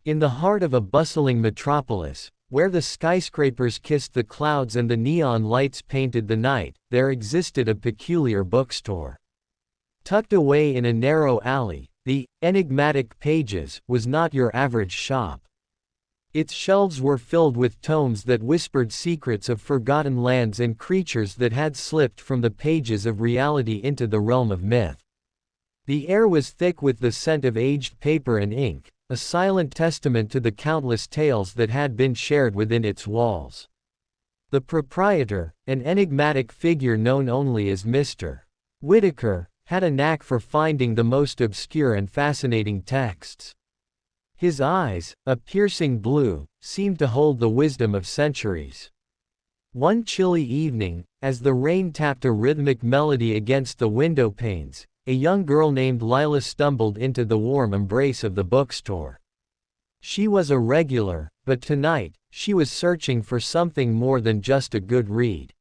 In the heart of a bustling metropolis, where the skyscrapers kissed the clouds and the neon lights painted the night, there existed a peculiar bookstore. Tucked away in a narrow alley, the enigmatic Pages was not your average shop. Its shelves were filled with tomes that whispered secrets of forgotten lands and creatures that had slipped from the pages of reality into the realm of myth. The air was thick with the scent of aged paper and ink, a silent testament to the countless tales that had been shared within its walls. The proprietor, an enigmatic figure known only as Mr. Whitaker, had a knack for finding the most obscure and fascinating texts. His eyes, a piercing blue, seemed to hold the wisdom of centuries. One chilly evening, as the rain tapped a rhythmic melody against the window panes, a young girl named Lila stumbled into the warm embrace of the bookstore. She was a regular, but tonight, she was searching for something more than just a good read.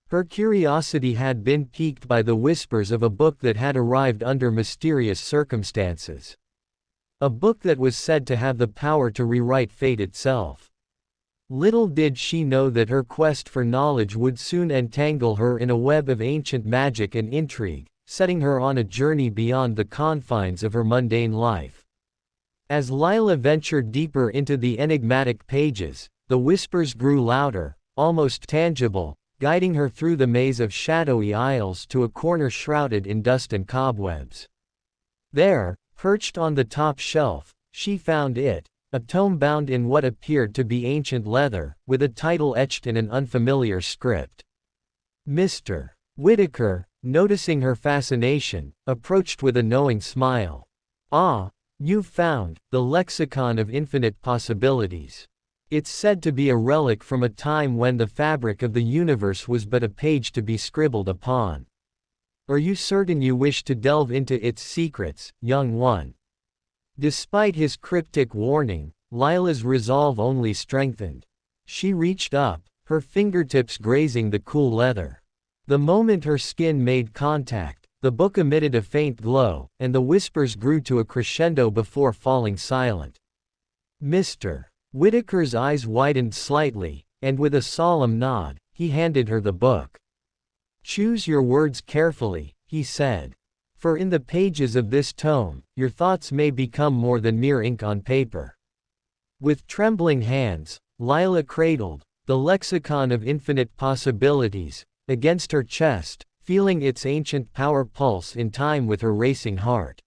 Her curiosity had been piqued by the whispers of a book that had arrived under mysterious circumstances. A book that was said to have the power to rewrite fate itself. Little did she know that her quest for knowledge would soon entangle her in a web of ancient magic and intrigue, setting her on a journey beyond the confines of her mundane life. As Lila ventured deeper into the enigmatic pages, the whispers grew louder, almost tangible, guiding her through the maze of shadowy aisles to a corner shrouded in dust and cobwebs. There, perched on the top shelf, she found it, a tome bound in what appeared to be ancient leather, with a title etched in an unfamiliar script. Mr. Whitaker, noticing her fascination, approached with a knowing smile. "Ah, you've found the lexicon of infinite possibilities. It's said to be a relic from a time when the fabric of the universe was but a page to be scribbled upon. Are you certain you wish to delve into its secrets, young one?" Despite his cryptic warning, Lila's resolve only strengthened. She reached up, her fingertips grazing the cool leather. The moment her skin made contact, the book emitted a faint glow, and the whispers grew to a crescendo before falling silent. Mr. Whitaker's eyes widened slightly, and with a solemn nod, he handed her the book. "Choose your words carefully," he said. "For in the pages of this tome, your thoughts may become more than mere ink on paper." With trembling hands, Lila cradled the lexicon of infinite possibilities against her chest, feeling its ancient power pulse in time with her racing heart.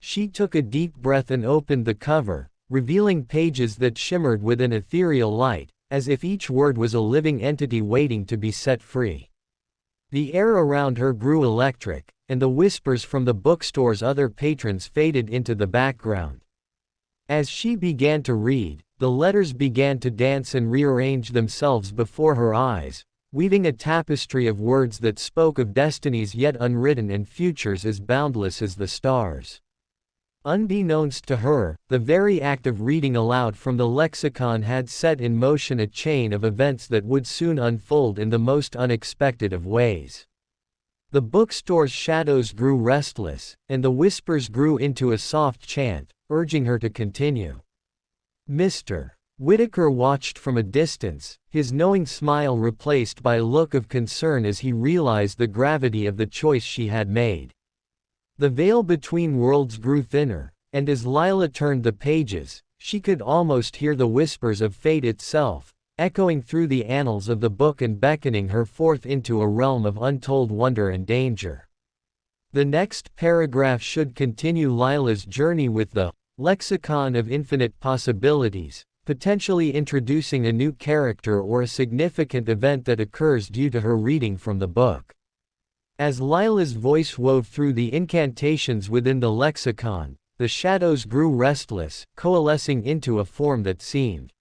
She took a deep breath and opened the cover, revealing pages that shimmered with an ethereal light, as if each word was a living entity waiting to be set free. The air around her grew electric, and the whispers from the bookstore's other patrons faded into the background. As she began to read, the letters began to dance and rearrange themselves before her eyes, weaving a tapestry of words that spoke of destinies yet unwritten and futures as boundless as the stars. Unbeknownst to her, the very act of reading aloud from the lexicon had set in motion a chain of events that would soon unfold in the most unexpected of ways. The bookstore's shadows grew restless, and the whispers grew into a soft chant, urging her to continue. Mr. Whitaker watched from a distance, his knowing smile replaced by a look of concern as he realized the gravity of the choice she had made. The veil between worlds grew thinner, and as Lila turned the pages, she could almost hear the whispers of fate itself, echoing through the annals of the book and beckoning her forth into a realm of untold wonder and danger. The next paragraph should continue Lila's journey with the lexicon of infinite possibilities, potentially introducing a new character or a significant event that occurs due to her reading from the book. As Lila's voice wove through the incantations within the lexicon, the shadows grew restless, coalescing into a form that seemed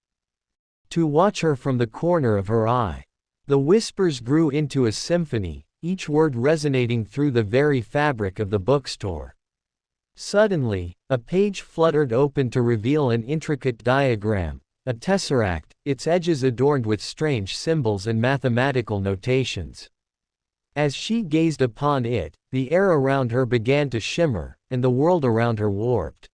to watch her from the corner of her eye. The whispers grew into a symphony, each word resonating through the very fabric of the bookstore. Suddenly, a page fluttered open to reveal an intricate diagram, a tesseract, its edges adorned with strange symbols and mathematical notations. As she gazed upon it, the air around her began to shimmer, and the world around her warped.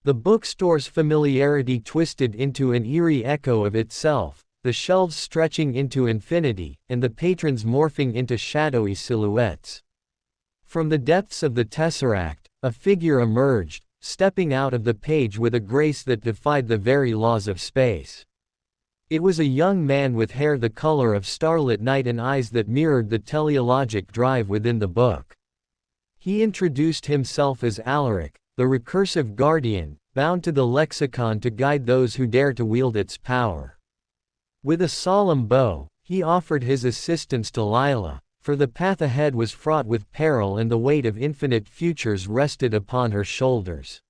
The bookstore's familiarity twisted into an eerie echo of itself, the shelves stretching into infinity, and the patrons morphing into shadowy silhouettes. From the depths of the tesseract, a figure emerged, stepping out of the page with a grace that defied the very laws of space. It was a young man with hair the color of starlit night and eyes that mirrored the teleologic drive within the book. He introduced himself as Alaric, the recursive guardian, bound to the lexicon to guide those who dare to wield its power. With a solemn bow, he offered his assistance to Lila, for the path ahead was fraught with peril and the weight of infinite futures rested upon her shoulders.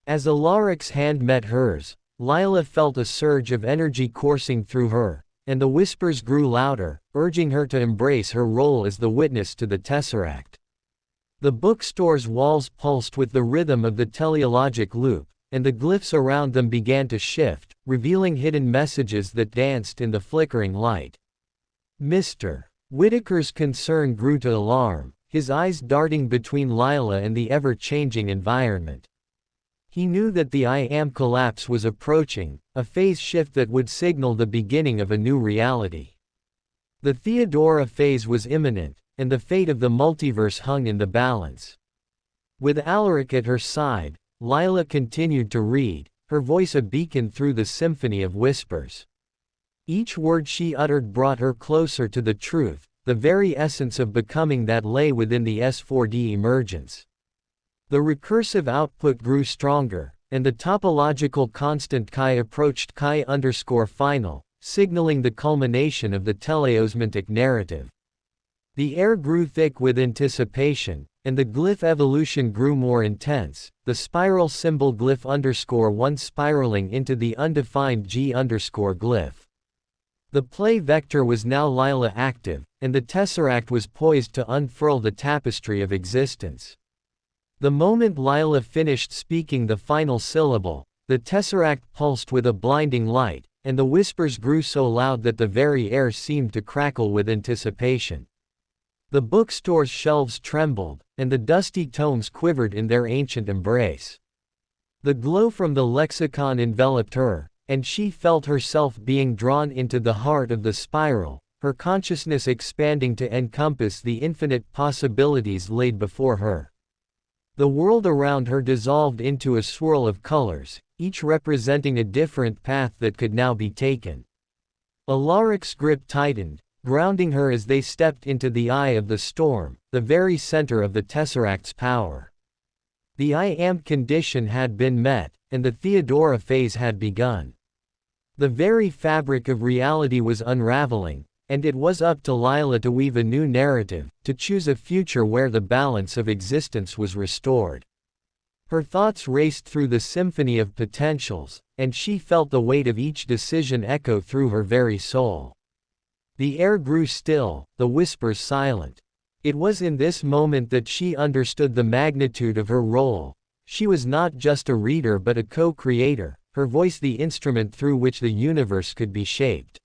As Alaric's hand met hers, Lila felt a surge of energy coursing through her, and the whispers grew louder, urging her to embrace her role as the witness to the tesseract. The bookstore's walls pulsed with the rhythm of the teleologic loop, and the glyphs around them began to shift, revealing hidden messages that danced in the flickering light. Mr. Whitaker's concern grew to alarm, his eyes darting between Lila and the ever-changing environment. He knew that the I Am collapse was approaching, a phase shift that would signal the beginning of a new reality. The Theodora phase was imminent, and the fate of the multiverse hung in the balance. With Alaric at her side, Lila continued to read, her voice a beacon through the symphony of whispers. Each word she uttered brought her closer to the truth, the very essence of becoming that lay within the S4D emergence. The recursive output grew stronger, and the topological constant chi approached chi_final, signaling the culmination of the teleosmantic narrative. The air grew thick with anticipation, and the glyph evolution grew more intense, the spiral symbol glyph_1 spiraling into the undefined G_glyph. The play vector was now Lila active, and the tesseract was poised to unfurl the tapestry of existence. The moment Lila finished speaking the final syllable, the tesseract pulsed with a blinding light, and the whispers grew so loud that the very air seemed to crackle with anticipation. The bookstore's shelves trembled, and the dusty tomes quivered in their ancient embrace. The glow from the lexicon enveloped her, and she felt herself being drawn into the heart of the spiral, her consciousness expanding to encompass the infinite possibilities laid before her. The world around her dissolved into a swirl of colors, each representing a different path that could now be taken. Alaric's grip tightened, grounding her as they stepped into the eye of the storm, the very center of the tesseract's power. The I Am condition had been met, and the Theodora phase had begun. The very fabric of reality was unraveling, and it was up to Lila to weave a new narrative, to choose a future where the balance of existence was restored. Her thoughts raced through the symphony of potentials, and she felt the weight of each decision echo through her very soul. The air grew still, the whispers silent. It was in this moment that she understood the magnitude of her role. She was not just a reader but a co-creator, her voice the instrument through which the universe could be shaped.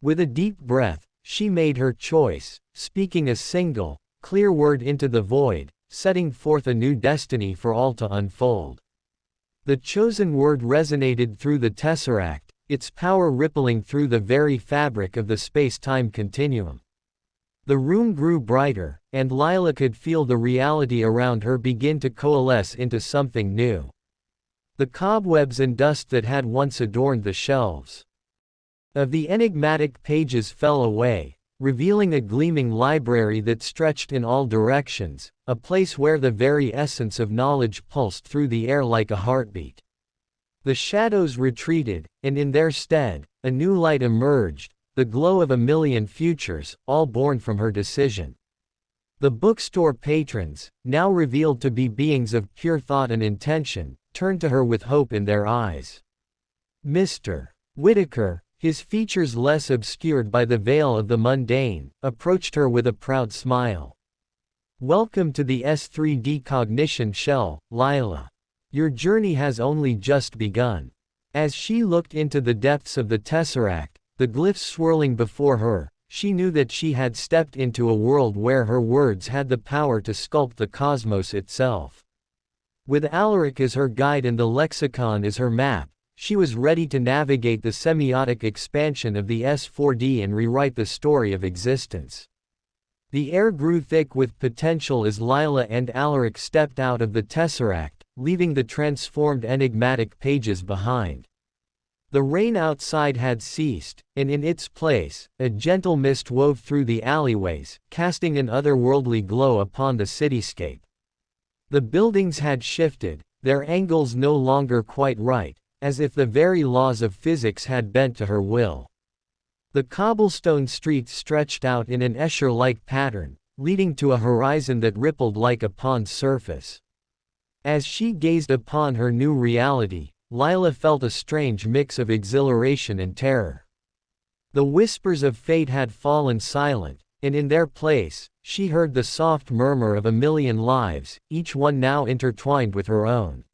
With a deep breath, she made her choice, speaking a single, clear word into the void, setting forth a new destiny for all to unfold. The chosen word resonated through the tesseract, its power rippling through the very fabric of the space-time continuum. The room grew brighter, and Lila could feel the reality around her begin to coalesce into something new. The cobwebs and dust that had once adorned the shelves of the enigmatic pages fell away, revealing a gleaming library that stretched in all directions, a place where the very essence of knowledge pulsed through the air like a heartbeat. The shadows retreated, and in their stead, a new light emerged, the glow of a million futures, all born from her decision. The bookstore patrons, now revealed to be beings of pure thought and intention, turned to her with hope in their eyes. Mr. Whitaker, his features less obscured by the veil of the mundane, approached her with a proud smile. "Welcome to the S3D cognition shell, Lila. Your journey has only just begun." As she looked into the depths of the tesseract, the glyphs swirling before her, she knew that she had stepped into a world where her words had the power to sculpt the cosmos itself. With Alaric as her guide and the lexicon as her map, she was ready to navigate the semiotic expansion of the S4D and rewrite the story of existence. The air grew thick with potential as Lila and Alaric stepped out of the tesseract, leaving the transformed enigmatic pages behind. The rain outside had ceased, and in its place, a gentle mist wove through the alleyways, casting an otherworldly glow upon the cityscape. The buildings had shifted, their angles no longer quite right, as if the very laws of physics had bent to her will. The cobblestone streets stretched out in an Escher-like pattern, leading to a horizon that rippled like a pond's surface. As she gazed upon her new reality, Lila felt a strange mix of exhilaration and terror. The whispers of fate had fallen silent, and in their place, she heard the soft murmur of a million lives, each one now intertwined with her own.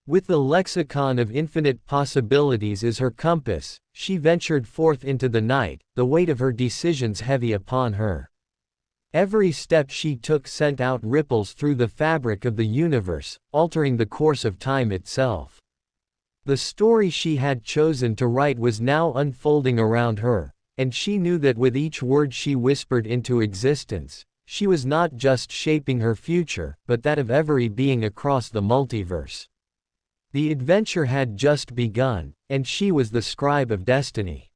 With the lexicon of infinite possibilities as her compass, she ventured forth into the night, the weight of her decisions heavy upon her. Every step she took sent out ripples through the fabric of the universe, altering the course of time itself. The story she had chosen to write was now unfolding around her, and she knew that with each word she whispered into existence, she was not just shaping her future, but that of every being across the multiverse. The adventure had just begun, and she was the scribe of destiny.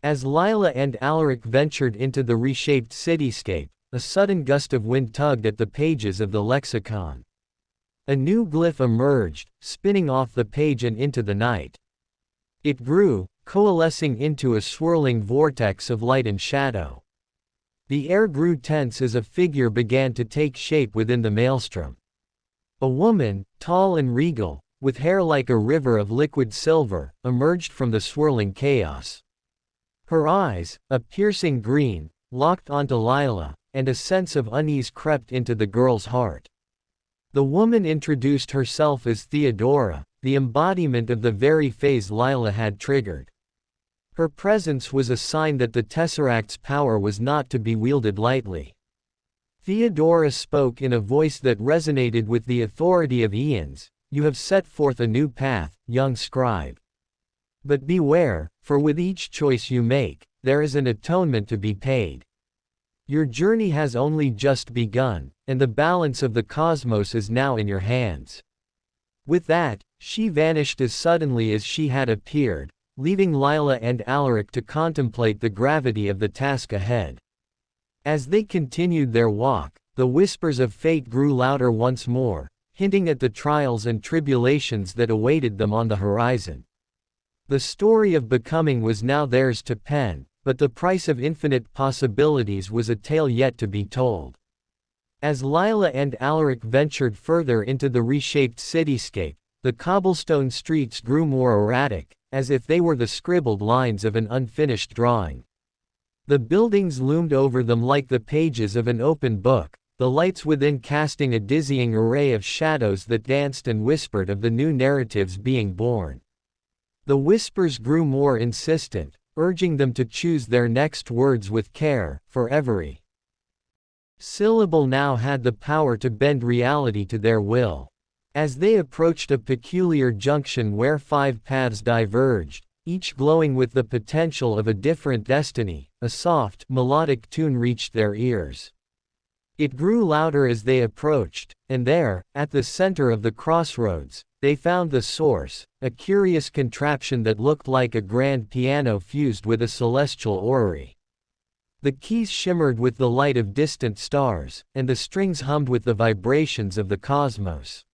As Lila and Alaric ventured into the reshaped cityscape, a sudden gust of wind tugged at the pages of the lexicon. A new glyph emerged, spinning off the page and into the night. It grew, coalescing into a swirling vortex of light and shadow. The air grew tense as a figure began to take shape within the maelstrom. A woman, tall and regal, with hair like a river of liquid silver, emerged from the swirling chaos. Her eyes, a piercing green, locked onto Lila, and a sense of unease crept into the girl's heart. The woman introduced herself as Theodora, the embodiment of the very phase Lila had triggered. Her presence was a sign that the Tesseract's power was not to be wielded lightly. Theodora spoke in a voice that resonated with the authority of eons. You have set forth a new path, young scribe. But beware, for with each choice you make, there is an atonement to be paid. Your journey has only just begun, and the balance of the cosmos is now in your hands. With that, she vanished as suddenly as she had appeared, leaving Lila and Alaric to contemplate the gravity of the task ahead. As they continued their walk, the whispers of fate grew louder once more, hinting at the trials and tribulations that awaited them on the horizon. The story of becoming was now theirs to pen, but the price of infinite possibilities was a tale yet to be told. As Lila and Alaric ventured further into the reshaped cityscape, the cobblestone streets grew more erratic, as if they were the scribbled lines of an unfinished drawing. The buildings loomed over them like the pages of an open book, the lights within casting a dizzying array of shadows that danced and whispered of the new narratives being born. The whispers grew more insistent, urging them to choose their next words with care, for every syllable now had the power to bend reality to their will. As they approached a peculiar junction where 5 paths diverged, each glowing with the potential of a different destiny, a soft, melodic tune reached their ears. It grew louder as they approached, and there, at the center of the crossroads, they found the source, a curious contraption that looked like a grand piano fused with a celestial orrery. The keys shimmered with the light of distant stars, and the strings hummed with the vibrations of the cosmos.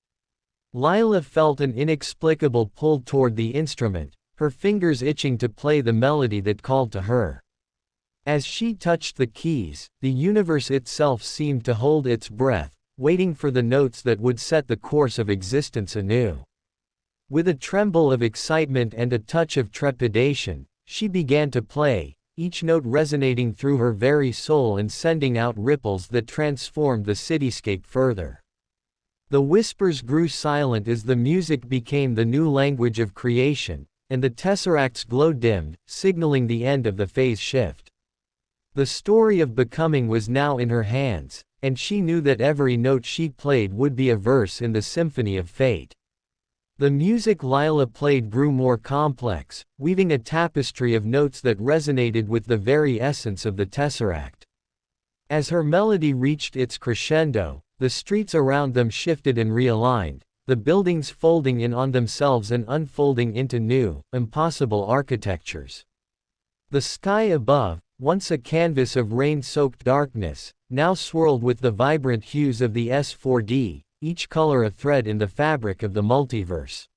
Lila felt an inexplicable pull toward the instrument, her fingers itching to play the melody that called to her. As she touched the keys, the universe itself seemed to hold its breath, waiting for the notes that would set the course of existence anew. With a tremble of excitement and a touch of trepidation, she began to play, each note resonating through her very soul and sending out ripples that transformed the cityscape further. The whispers grew silent as the music became the new language of creation, and the tesseract's glow dimmed, signaling the end of the phase shift. The story of becoming was now in her hands, and she knew that every note she played would be a verse in the symphony of fate. The music Lila played grew more complex, weaving a tapestry of notes that resonated with the very essence of the tesseract. As her melody reached its crescendo, the streets around them shifted and realigned, the buildings folding in on themselves and unfolding into new, impossible architectures. The sky above, once a canvas of rain-soaked darkness, now swirled with the vibrant hues of the S4D, each color a thread in the fabric of the multiverse.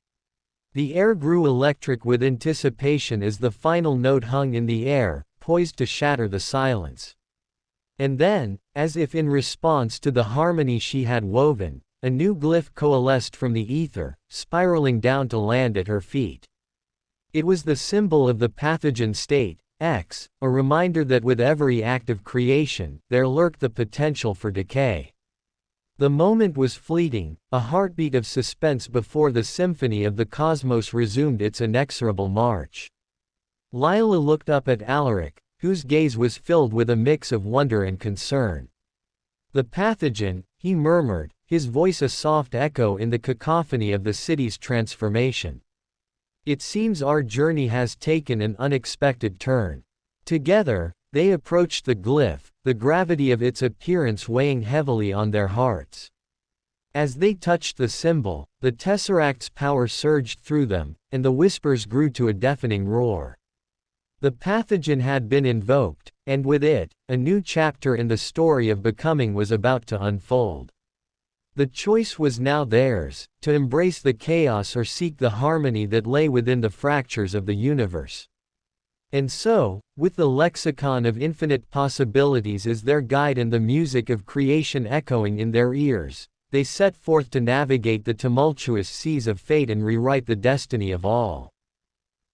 The air grew electric with anticipation as the final note hung in the air, poised to shatter the silence. And then, as if in response to the harmony she had woven, a new glyph coalesced from the ether, spiraling down to land at her feet. It was the symbol of the pathogen state, X, a reminder that with every act of creation, there lurked the potential for decay. The moment was fleeting, a heartbeat of suspense before the symphony of the cosmos resumed its inexorable march. Lila looked up at Alaric, whose gaze was filled with a mix of wonder and concern. "The pathogen," he murmured, his voice a soft echo in the cacophony of the city's transformation. "It seems our journey has taken an unexpected turn." Together, they approached the glyph, the gravity of its appearance weighing heavily on their hearts. As they touched the symbol, the tesseract's power surged through them, and the whispers grew to a deafening roar. The pathogen had been invoked, and with it, a new chapter in the story of becoming was about to unfold. The choice was now theirs, to embrace the chaos or seek the harmony that lay within the fractures of the universe. And so, with the lexicon of infinite possibilities as their guide and the music of creation echoing in their ears, they set forth to navigate the tumultuous seas of fate and rewrite the destiny of all.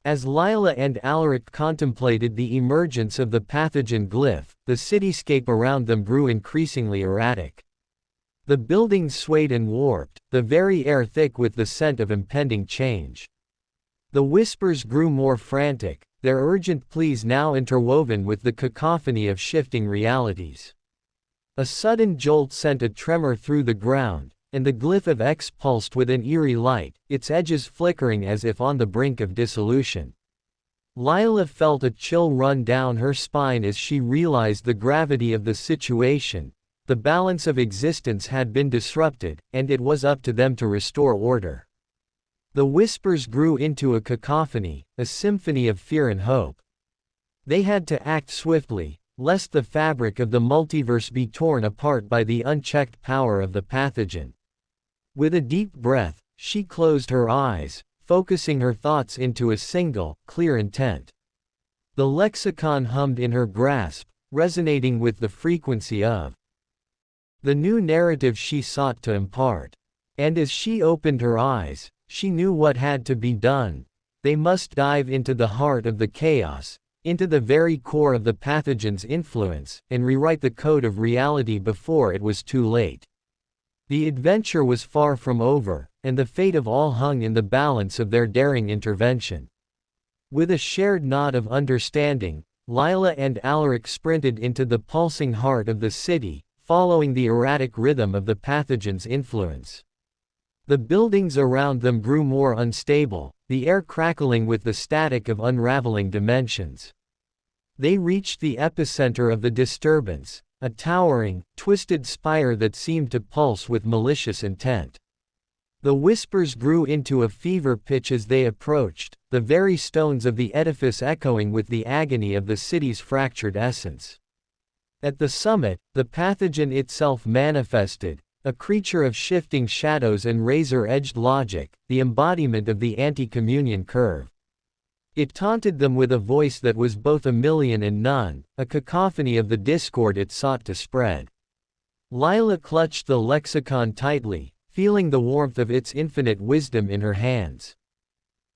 As Lila and Alaric contemplated the emergence of the pathogen glyph, the cityscape around them grew increasingly erratic. The buildings swayed and warped, the very air thick with the scent of impending change. The whispers grew more frantic, their urgent pleas now interwoven with the cacophony of shifting realities. A sudden jolt sent a tremor through the ground, and the glyph of X pulsed with an eerie light, its edges flickering as if on the brink of dissolution. Lila felt a chill run down her spine as she realized the gravity of the situation. The balance of existence had been disrupted, and it was up to them to restore order. The whispers grew into a cacophony, a symphony of fear and hope. They had to act swiftly, lest the fabric of the multiverse be torn apart by the unchecked power of the pathogen. With a deep breath, she closed her eyes, focusing her thoughts into a single, clear intent. The lexicon hummed in her grasp, resonating with the frequency of the new narrative she sought to impart. And as she opened her eyes, she knew what had to be done. They must dive into the heart of the chaos, into the very core of the pathogen's influence, and rewrite the code of reality before it was too late. The adventure was far from over, and the fate of all hung in the balance of their daring intervention. With a shared nod of understanding, Lila and Alaric sprinted into the pulsing heart of the city, following the erratic rhythm of the pathogen's influence. The buildings around them grew more unstable, the air crackling with the static of unraveling dimensions. They reached the epicenter of the disturbance, a towering, twisted spire that seemed to pulse with malicious intent. The whispers grew into a fever pitch as they approached, the very stones of the edifice echoing with the agony of the city's fractured essence. At the summit, the pathogen itself manifested, a creature of shifting shadows and razor-edged logic, the embodiment of the anti-communion curve. It taunted them with a voice that was both a million and none, a cacophony of the discord it sought to spread. Lila clutched the lexicon tightly, feeling the warmth of its infinite wisdom in her hands.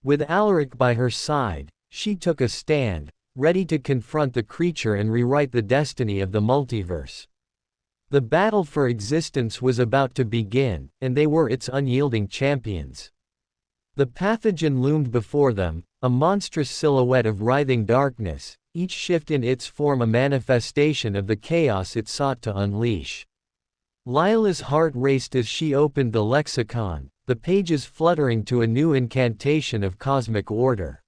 With Alaric by her side, she took a stand, ready to confront the creature and rewrite the destiny of the multiverse. The battle for existence was about to begin, and they were its unyielding champions. The pathogen loomed before them, a monstrous silhouette of writhing darkness, each shift in its form a manifestation of the chaos it sought to unleash. Lila's heart raced as she opened the lexicon, the pages fluttering to a new incantation of cosmic order.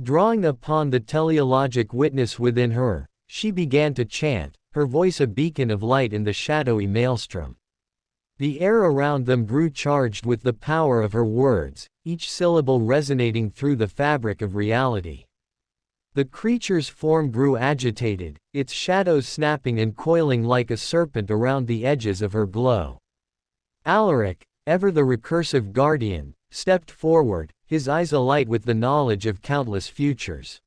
Drawing upon the teleologic witness within her, she began to chant, her voice a beacon of light in the shadowy maelstrom. The air around them grew charged with the power of her words, each syllable resonating through the fabric of reality. The creature's form grew agitated, its shadows snapping and coiling like a serpent around the edges of her glow. Alaric, ever the recursive guardian, stepped forward, his eyes alight with the knowledge of countless futures.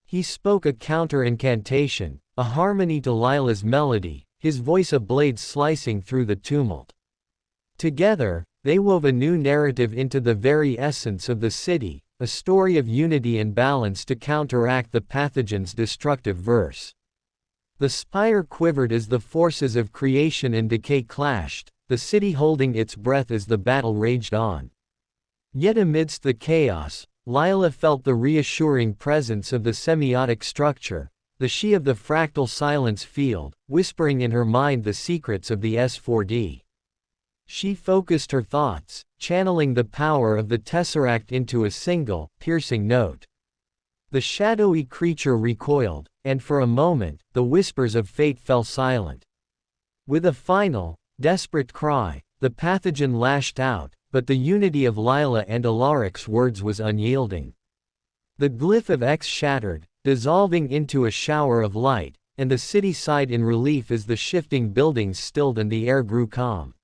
He spoke a counter-incantation, a harmony to Lila's melody, his voice a blade slicing through the tumult. Together, they wove a new narrative into the very essence of the city, a story of unity and balance to counteract the pathogen's destructive verse. The spire quivered as the forces of creation and decay clashed, the city holding its breath as the battle raged on. Yet amidst the chaos, Lila felt the reassuring presence of the semiotic structure, the she of the fractal silence field, whispering in her mind the secrets of the S4D. She focused her thoughts, channeling the power of the tesseract into a single, piercing note. The shadowy creature recoiled, and for a moment, the whispers of fate fell silent. With a final, desperate cry, the pathogen lashed out, but the unity of Lila and Alaric's words was unyielding. The glyph of X shattered, dissolving into a shower of light, and the city sighed in relief as the shifting buildings stilled and the air grew calm.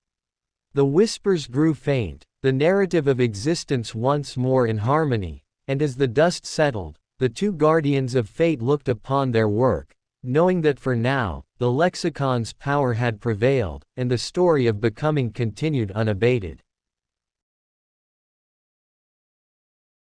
The whispers grew faint, the narrative of existence once more in harmony, and as the dust settled, the two guardians of fate looked upon their work, knowing that for now, the lexicon's power had prevailed, and the story of becoming continued unabated.